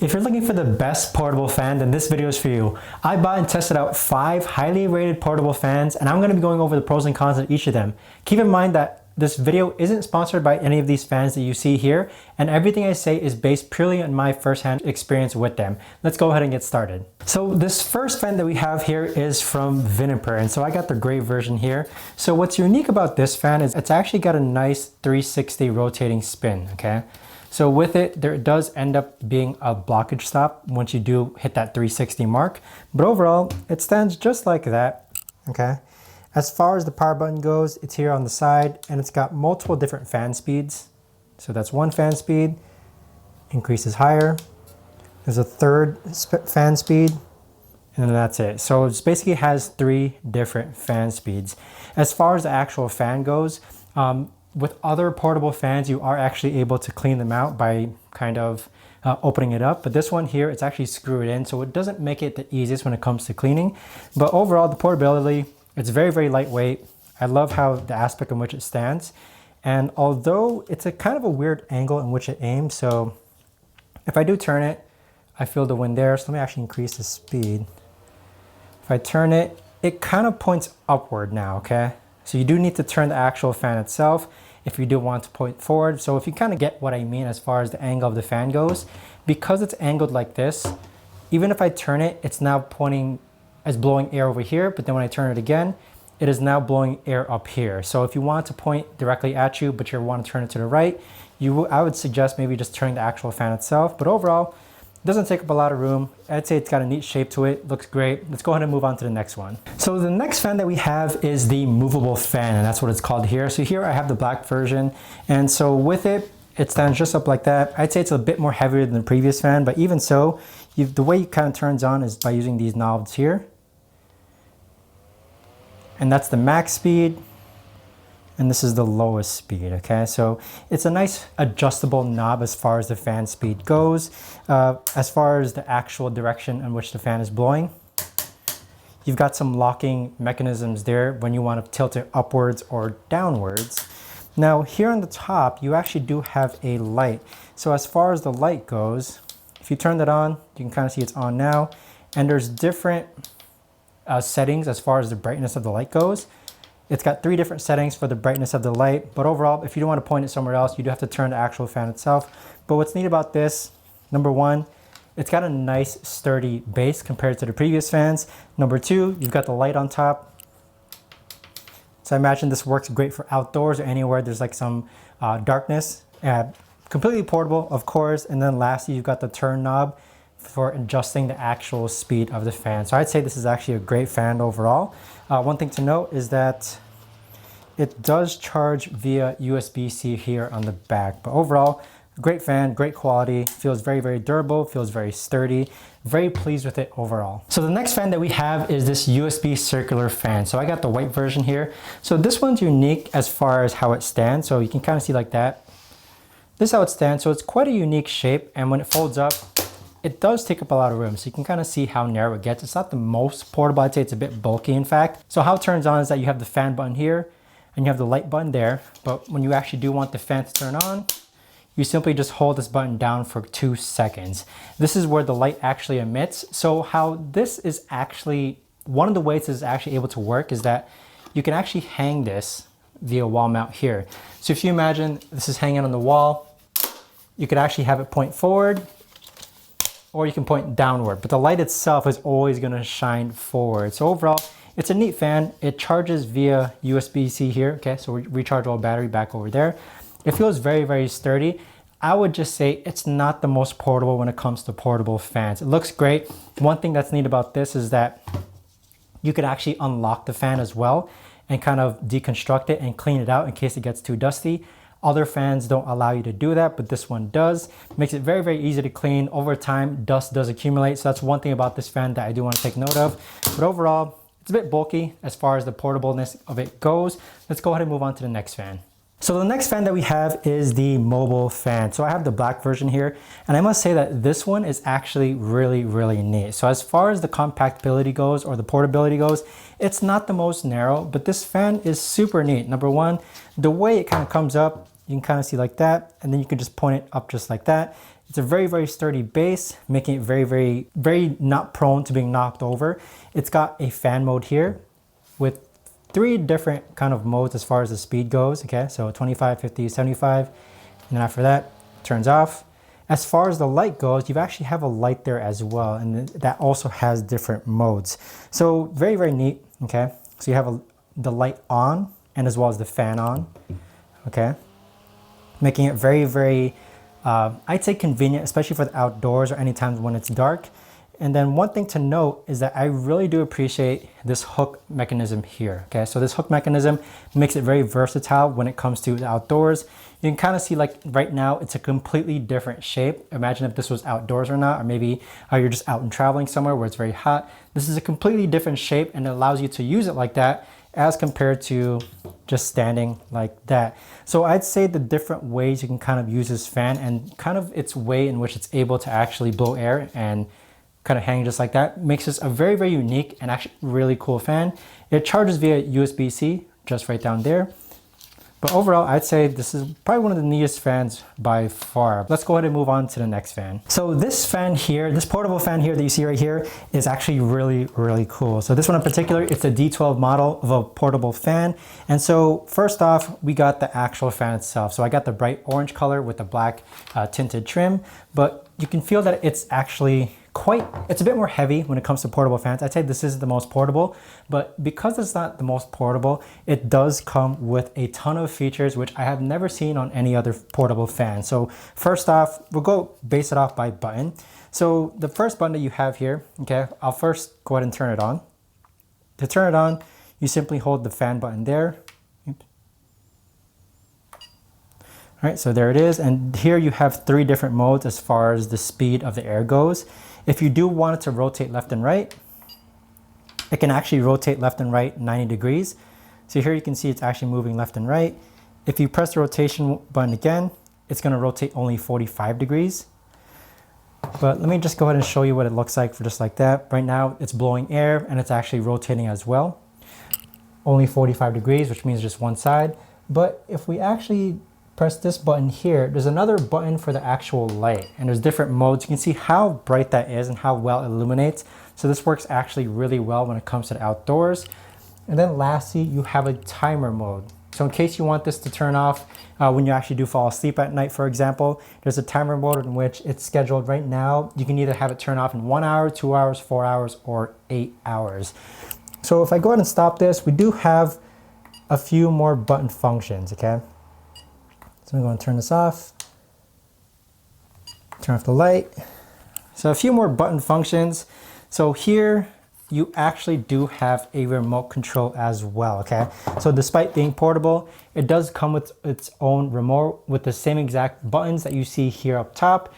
If you're looking for the best portable fan, then this video is for you. I bought and tested out 5 highly rated portable fans, and I'm going to be going over the pros and cons of each of them. Keep in mind that this video isn't sponsored by any of these fans that you see here, and everything I say is based purely on my first-hand experience with them. Let's go ahead and get started. So this first fan that we have here is from Viniper, and so I got the gray version here. So what's unique about this fan is it's actually got a nice 360 rotating spin, okay? So with it, there does end up being a blockage stop once you do hit that 360 mark. But overall, it stands just like that, okay? As far as the power button goes, it's here on the side and it's got multiple different fan speeds. So that's one fan speed, increases higher. There's a third fan speed, and then that's it. So it basically has 3 different fan speeds. As far as the actual fan goes, with other portable fans, you are actually able to clean them out by kind of opening it up. But this one here, it's actually screwed in, so it doesn't make it the easiest when it comes to cleaning. But overall, the portability, it's very, very lightweight. I love how the aspect in which it stands. And although it's a kind of a weird angle in which it aims, so if I do turn it, I feel the wind there. So let me actually increase the speed. If I turn it, it kind of points upward now, okay? So you do need to turn the actual fan itself if you do want to point forward. So if you kind of get what I mean as far as the angle of the fan goes, because it's angled like this, even if I turn it, it's now pointing as blowing air over here, but then when I turn it again, it is now blowing air up here. So if you want to point directly at you, but you want to turn it to the right, I would suggest maybe just turning the actual fan itself. But overall, it doesn't take up a lot of room. I'd say it's got a neat shape to it. Looks great. Let's go ahead and move on to the next one. So the next fan that we have is the Movable Fan, and that's what it's called here. So here I have the black version, and so with it, it stands just up like that. I'd say it's a bit more heavier than the previous fan, but even so, the way it kind of turns on is by using these knobs here. And that's the max speed, and this is the lowest speed, okay? So it's a nice adjustable knob as far as the fan speed goes. As far as the actual direction in which the fan is blowing, you've got some locking mechanisms there when you want to tilt it upwards or downwards. Now here on the top, you actually do have a light. So as far as the light goes, if you turn that on, you can kind of see it's on now, and there's different settings as far as the brightness of the light goes. It's got 3 different settings for the brightness of the light, but overall, if you don't want to point it somewhere else, you do have to turn the actual fan itself. But what's neat about this, number 1, it's got a nice sturdy base compared to the previous fans. Number 2, you've got the light on top. So I imagine this works great for outdoors or anywhere there's like some darkness. Completely portable, of course. And then lastly, you've got the turn knob for adjusting the actual speed of the fan. So I'd say this is actually a great fan overall. One thing to note is that it does charge via USB-C here on the back, but overall, great fan, great quality, feels very, very durable, feels very sturdy, very pleased with it overall. So the next fan that we have is this USB circular fan. So I got the white version here. So this one's unique as far as how it stands. So you can kind of see like that. This is how it stands. So it's quite a unique shape, and when it folds up, it does take up a lot of room, so you can kind of see how narrow it gets. It's not the most portable. I'd say it's a bit bulky, in fact. So how it turns on is that you have the fan button here, and you have the light button there. But when you actually do want the fan to turn on, you simply just hold this button down for 2 seconds. This is where the light actually emits. So how this is actually, one of the ways this is actually able to work is that you can actually hang this via wall mount here. So if you imagine this is hanging on the wall, you could actually have it point forward, or you can point downward, but the light itself is always going to shine forward. So overall, it's a neat fan. It charges via USB-C here, okay? So rechargeable battery back over there. It feels very, very sturdy. I would just say it's not the most portable when it comes to portable fans. It looks great. One thing that's neat about this is that you could actually unlock the fan as well and kind of deconstruct it and clean it out in case it gets too dusty. Other fans don't allow you to do that, but this one does. Makes it very, very easy to clean. Over time, dust does accumulate, so that's one thing about this fan that I do want to take note of. But overall, it's a bit bulky as far as the portableness of it goes. Let's go ahead and move on to the next fan. So the next fan that we have is the Mobile Fan. So I have the black version here, and I must say that this one is actually really, really neat. So as far as the compactability goes or the portability goes, it's not the most narrow, but this fan is super neat. Number 1, the way it kind of comes up, you can kind of see like that, and then you can just point it up just like that. It's a very, very sturdy base, making it very, very not prone to being knocked over. It's got a fan mode here with 3 different kind of modes as far as the speed goes. Okay, so 25, 50, 75, and then after that, it turns off. As far as the light goes, you actually have a light there as well, and that also has different modes. So very, very neat. Okay, so you have the light on and as well as the fan on. Okay, making it very, very I'd say convenient, especially for the outdoors or any times when it's dark. And then one thing to note is that I really do appreciate this hook mechanism here. Okay, so this hook mechanism makes it very versatile when it comes to the outdoors. You can kind of see, like right now, it's a completely different shape. Imagine if this was outdoors or not, or maybe you're just out and traveling somewhere where it's very hot. This is a completely different shape and it allows you to use it like that as compared to just standing like that. So I'd say the different ways you can kind of use this fan and kind of its way in which it's able to actually blow air and kind of hang just like that makes this a very, very unique and actually really cool fan. It charges via USB-C just right down there. But overall, I'd say this is probably one of the neatest fans by far. Let's go ahead and move on to the next fan. So this fan here, this portable fan here that you see right here is actually really, really cool. So this one in particular, it's a D12 model of a portable fan. And so first off, we got the actual fan itself. So I got the bright orange color with the black tinted trim, but you can feel that it's actually it's a bit more heavy when it comes to portable fans. I'd say this is the most portable, but because it's not the most portable, it does come with a ton of features which I have never seen on any other portable fan. So first off, we'll go base it off by button. So the first button that you have here, okay, I'll first go ahead and turn it on. To turn it on, you simply hold the fan button there. All right, so there it is. And here you have 3 different modes as far as the speed of the air goes. If you do want it to rotate left and right, it can actually rotate left and right 90 degrees. So here you can see it's actually moving left and right. If you press the rotation button again, it's gonna rotate only 45 degrees. But let me just go ahead and show you what it looks like for just like that. Right now it's blowing air and it's actually rotating as well. Only 45 degrees, which means just one side. But if we actually press this button here, there's another button for the actual light, and there's different modes. You can see how bright that is and how well it illuminates. So this works actually really well when it comes to the outdoors. And then lastly, you have a timer mode. So in case you want this to turn off when you actually do fall asleep at night, for example, there's a timer mode in which it's scheduled right now. You can either have it turn off in 1 hour, 2 hours, 4 hours, or 8 hours. So if I go ahead and stop this, we do have a few more button functions, okay? So I'm going to turn this off, turn off the light. So a few more button functions. So here you actually do have a remote control as well, okay? So despite being portable, it does come with its own remote with the same exact buttons that you see here up top.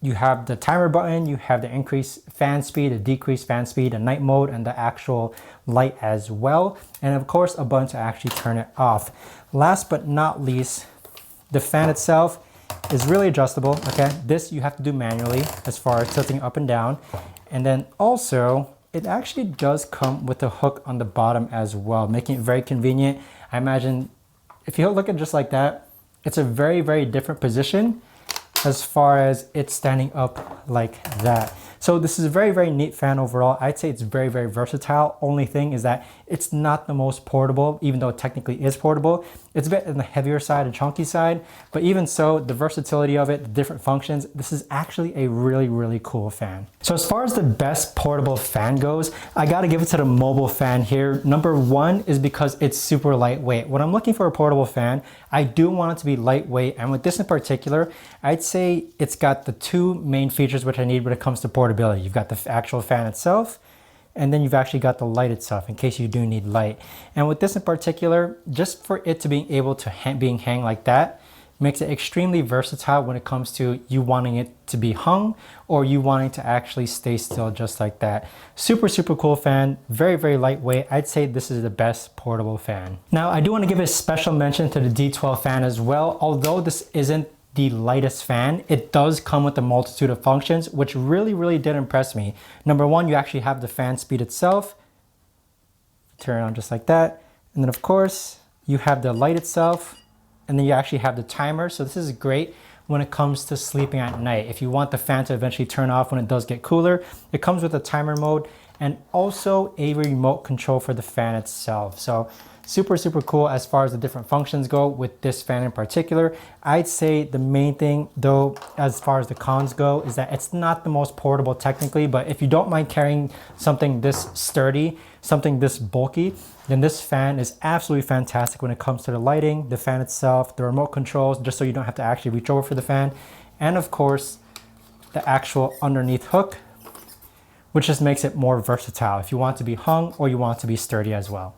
You have the timer button, you have the increase fan speed, the decrease fan speed, a night mode, and the actual light as well. And of course, a button to actually turn it off. Last but not least, the fan itself is really adjustable, okay? This you have to do manually as far as tilting up and down. And then also, it actually does come with a hook on the bottom as well, making it very convenient. I imagine if you look at it just like that, it's a very, very different position as far as it's standing up like that. So this is a very, very neat fan overall. I'd say it's very, very versatile. Only thing is that it's not the most portable, even though it technically is portable. It's a bit on the heavier side and chunky side, but even so, the versatility of it, the different functions, this is actually a really, really cool fan. So as far as the best portable fan goes, I gotta give it to the Movable Fan here. Number 1 is because it's super lightweight. When I'm looking for a portable fan, I do want it to be lightweight, and with this in particular, I'd say it's got the 2 main features which I need when it comes to portability. You've got the actual fan itself, and then you've actually got the light itself in case you do need light. And with this in particular, just for it to being able to hang like that makes it extremely versatile when it comes to you wanting it to be hung or you wanting to actually stay still just like that. Super, super cool fan, very, very lightweight. I'd say this is the best portable fan. Now, I do want to give a special mention to the D12 fan as well. Although this isn't the lightest fan, it does come with a multitude of functions, which really, really did impress me. Number 1, you actually have the fan speed itself. Turn it on just like that. And then of course, you have the light itself, and then you actually have the timer. So this is great when it comes to sleeping at night. If you want the fan to eventually turn off when it does get cooler, it comes with a timer mode and also a remote control for the fan itself. So super, super cool as far as the different functions go with this fan in particular. I'd say the main thing though, as far as the cons go, is that it's not the most portable technically, but if you don't mind carrying something this sturdy, something this bulky, then this fan is absolutely fantastic when it comes to the lighting, the fan itself, the remote controls, just so you don't have to actually reach over for the fan, and of course, the actual underneath hook, which just makes it more versatile if you want to be hung or you want to be sturdy as well.